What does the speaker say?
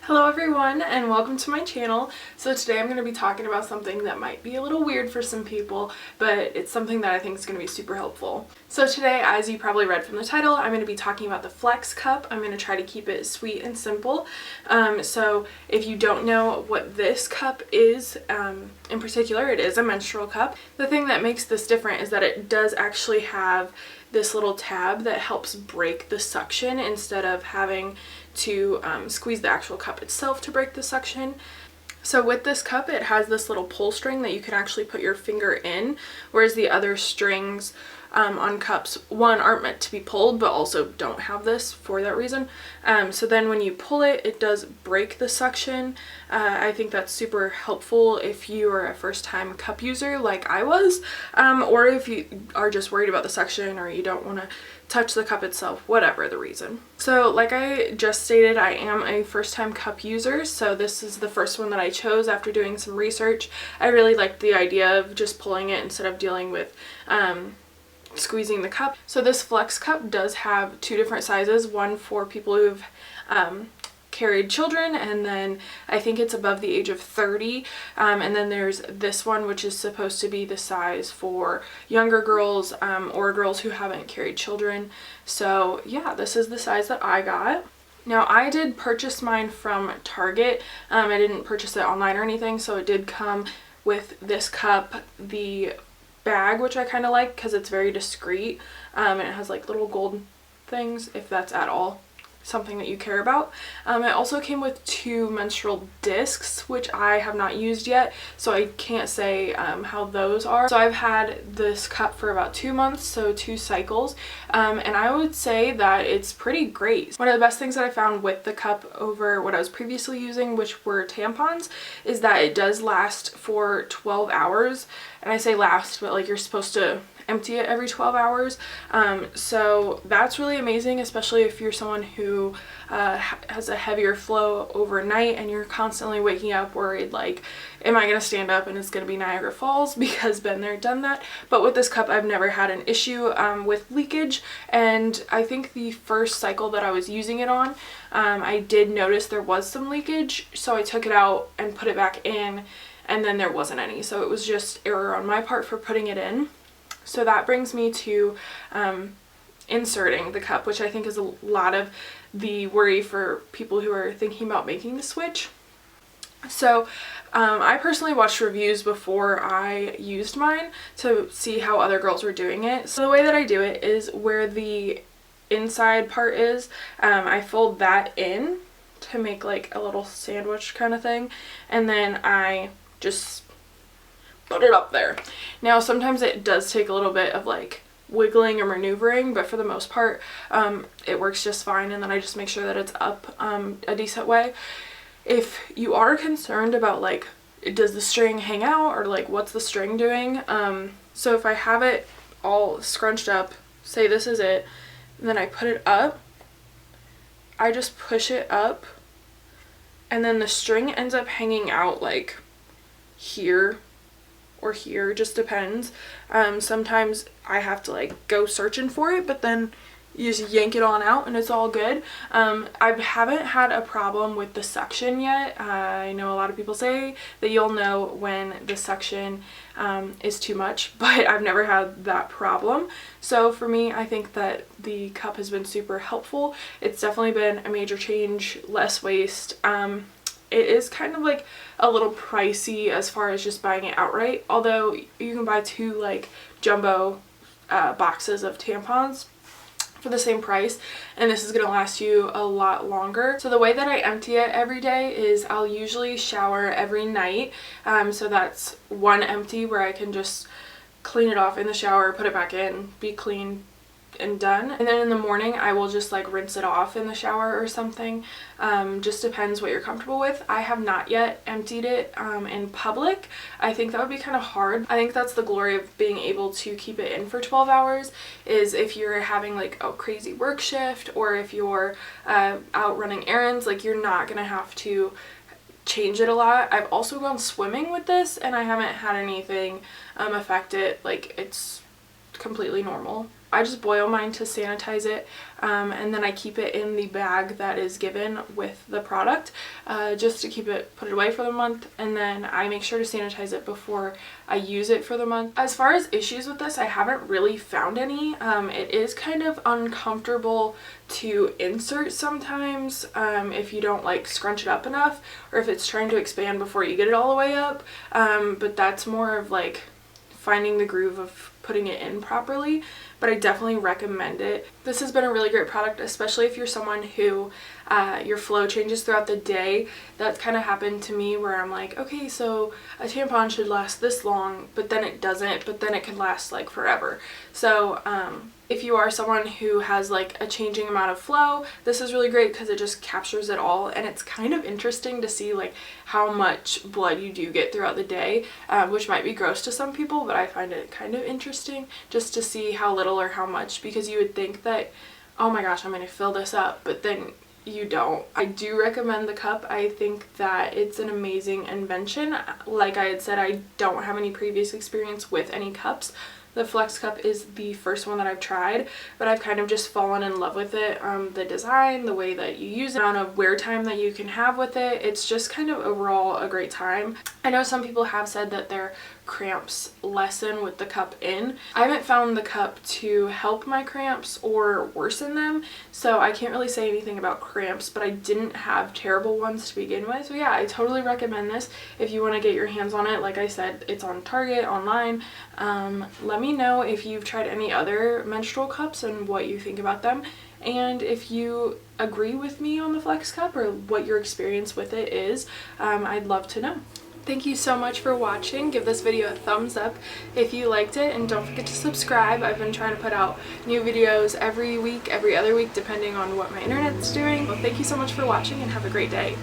Hello everyone and welcome to my channel. So today I'm going to be talking about something that might be a little weird for some people, but it's something that I think is going to be super helpful. So today, as you probably read from the title, I'm going to be talking about the Flex Cup. I'm going to try to keep it sweet and simple. So if you don't know what this cup is, in particular, it is a menstrual cup. The thing that makes this different is that it does actually have this little tab that helps break the suction instead of having to squeeze the actual cup itself to break the suction. So with this cup, it has this little pull string that you can actually put your finger in, whereas the other strings on cups, one, aren't meant to be pulled, but also don't have this for that reason. So then when you pull it, it does break the suction. I think that's super helpful if you are a first-time cup user like I was, or if you are just worried about the suction or you don't want to touch the cup itself, whatever the reason. So like I just stated, I am a first-time cup user, so this is the first one that I chose after doing some research. I really liked the idea of just pulling it instead of dealing with squeezing the cup. So this Flex Cup does have two different sizes, one for people who've carried children, and then I think it's above the age of 30, and then there's this one which is supposed to be the size for younger girls or girls who haven't carried children. So yeah, this is the size that I got. Now I did purchase mine from Target. I didn't purchase it online or anything, so it did come with this cup, the bag, which I kind of like because it's very discreet, and it has like little gold things, if that's at all something that you care about. It also came with two menstrual discs, which I have not used yet, so I can't say how those are. So I've had this cup for about 2 months, so 2 cycles, and I would say that it's pretty great. One of the best things that I found with the cup over what I was previously using, which were tampons, is that it does last for 12 hours. And I say last, but like you're supposed to empty it every 12 hours. So that's really amazing, especially if you're someone who has a heavier flow overnight and you're constantly waking up worried like, am I gonna stand up and it's gonna be Niagara Falls, because been there, done that. But with this cup, I've never had an issue with leakage, and I think the first cycle that I was using it on, I did notice there was some leakage, so I took it out and put it back in, and then there wasn't any. So it was just error on my part for putting it in. So that brings me to inserting the cup, which I think is a lot of the worry for people who are thinking about making the switch. So I personally watched reviews before I used mine to see how other girls were doing it. So the way that I do it is where the inside part is, I fold that in to make like a little sandwich kind of thing, and then I just put it up there. Now sometimes it does take a little bit of like wiggling or maneuvering, but for the most part it works just fine, and then I just make sure that it's up a decent way. If you are concerned about like, does the string hang out, or like what's the string doing, so if I have it all scrunched up, say this is it, and then I put it up, I just push it up, and then the string ends up hanging out like here or here, just depends. Sometimes I have to like go searching for it, but then you just yank it on out and it's all good. I haven't had a problem with the suction yet. I know a lot of people say that you'll know when the suction is too much, but I've never had that problem. So for me, I think that the cup has been super helpful. It's definitely been a major change, less waste. It is kind of like a little pricey as far as just buying it outright, although you can buy 2 like jumbo boxes of tampons for the same price, and this is going to last you a lot longer. So the way that I empty it every day is I'll usually shower every night, so that's one empty where I can just clean it off in the shower, put it back in, be clean and done. And then in the morning I will just like rinse it off in the shower or something. Just depends what you're comfortable with. I have not yet emptied it in public. I think that would be kind of hard. I think that's the glory of being able to keep it in for 12 hours, is if you're having like a crazy work shift, or if you're out running errands, like you're not gonna have to change it a lot. I've also gone swimming with this and I haven't had anything affect it. Like it's completely normal. I just boil mine to sanitize it, and then I keep it in the bag that is given with the product, just to put it away for the month, and then I make sure to sanitize it before I use it for the month. As far as issues with this, I haven't really found any. It is kind of uncomfortable to insert sometimes, if you don't like scrunch it up enough, or if it's trying to expand before you get it all the way up, but that's more of like finding the groove of putting it in properly. But I definitely recommend it. This has been a really great product, especially if you're someone who your flow changes throughout the day. That's kind of happened to me where I'm like, okay, so a tampon should last this long, but then it doesn't, but then it can last like forever. So if you are someone who has like a changing amount of flow, this is really great because it just captures it all, and it's kind of interesting to see like how much blood you do get throughout the day, which might be gross to some people, but I find it kind of interesting just to see how little or how much, because you would think that, oh my gosh, I'm going to fill this up, but then you don't. I do recommend the cup. I think that it's an amazing invention. Like I had said, I don't have any previous experience with any cups. The Flex cup is the first one that I've tried, but I've kind of just fallen in love with it. The design, the way that you use it, the amount of wear time that you can have with it, it's just kind of overall a great time. I know some people have said that their cramps lessen with the cup in. I haven't found the cup to help my cramps or worsen them, so I can't really say anything about cramps, but I didn't have terrible ones to begin with. So yeah, I totally recommend this if you want to get your hands on it. Like I said, it's on Target, online. Let me know if you've tried any other menstrual cups and what you think about them, and if you agree with me on the Flex cup or what your experience with it is. I'd love to know. Thank you so much for watching. Give this video a thumbs up if you liked it, and don't forget to subscribe. I've been trying to put out new videos every week, every other week, depending on what my internet's doing. Well, thank you so much for watching, and have a great day.